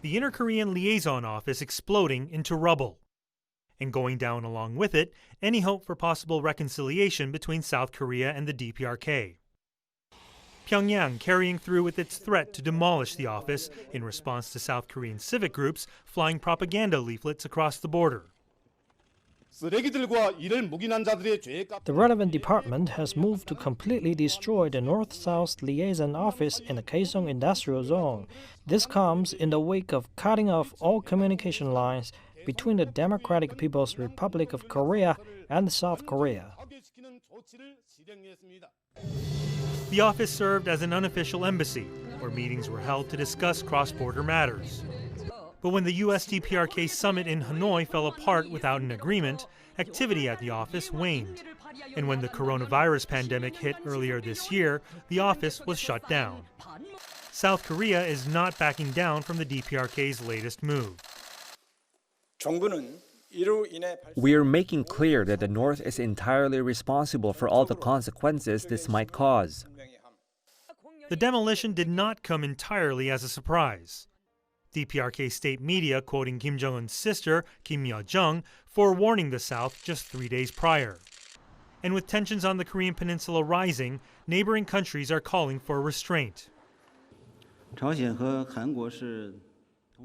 the Inter-Korean liaison office exploding into rubble. And going down along with it, any hope for possible reconciliation between South Korea and the DPRK. Pyongyang carrying through with its threat to demolish the office in response to South Korean civic groups flying propaganda leaflets across the border. The relevant department has moved to completely destroy the North-South liaison office in the Kaesong industrial zone. This comes in the wake of cutting off all communication lines between the Democratic People's Republic of Korea and South Korea. The office served as an unofficial embassy, where meetings were held to discuss cross-border matters. But when the US-DPRK summit in Hanoi fell apart without an agreement, activity at the office waned. And when the coronavirus pandemic hit earlier this year, the office was shut down. South Korea is not backing down from the DPRK's latest move. We are making clear that the North is entirely responsible for all the consequences this might cause. The demolition did not come entirely as a surprise. DPRK state media quoting Kim Jong-un's sister, Kim Yo-jong, forewarning the South just 3 days prior. And with tensions on the Korean peninsula rising, neighboring countries are calling for restraint. The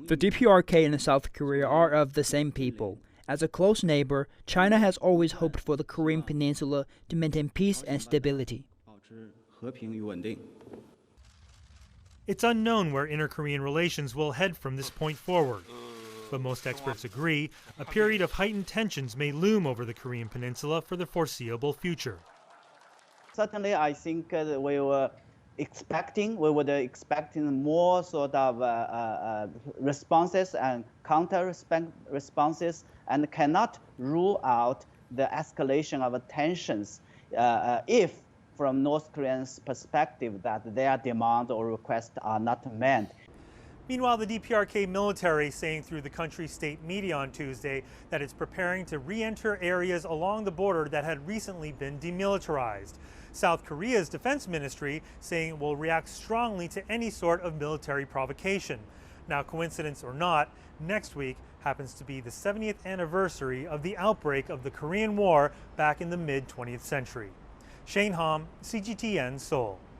DPRK and South Korea are of the same people. As a close neighbor, China has always hoped for the Korean peninsula to maintain peace and stability. It's unknown where inter-Korean relations will head from this point forward. But most experts agree a period of heightened tensions may loom over the Korean peninsula for the foreseeable future. Certainly, I think we would expecting more sort of responses and counter responses, and cannot rule out the escalation of tensions if, from North Koreans' perspective, that their demand or requests are not met. Meanwhile, the DPRK military saying through the country's state media on Tuesday that it's preparing to re-enter areas along the border that had recently been demilitarized. South Korea's defense ministry saying it will react strongly to any sort of military provocation. Now, coincidence or not, next week happens to be the 70th anniversary of the outbreak of the Korean War back in the mid-20th century. Shane Hom, CGTN, Seoul.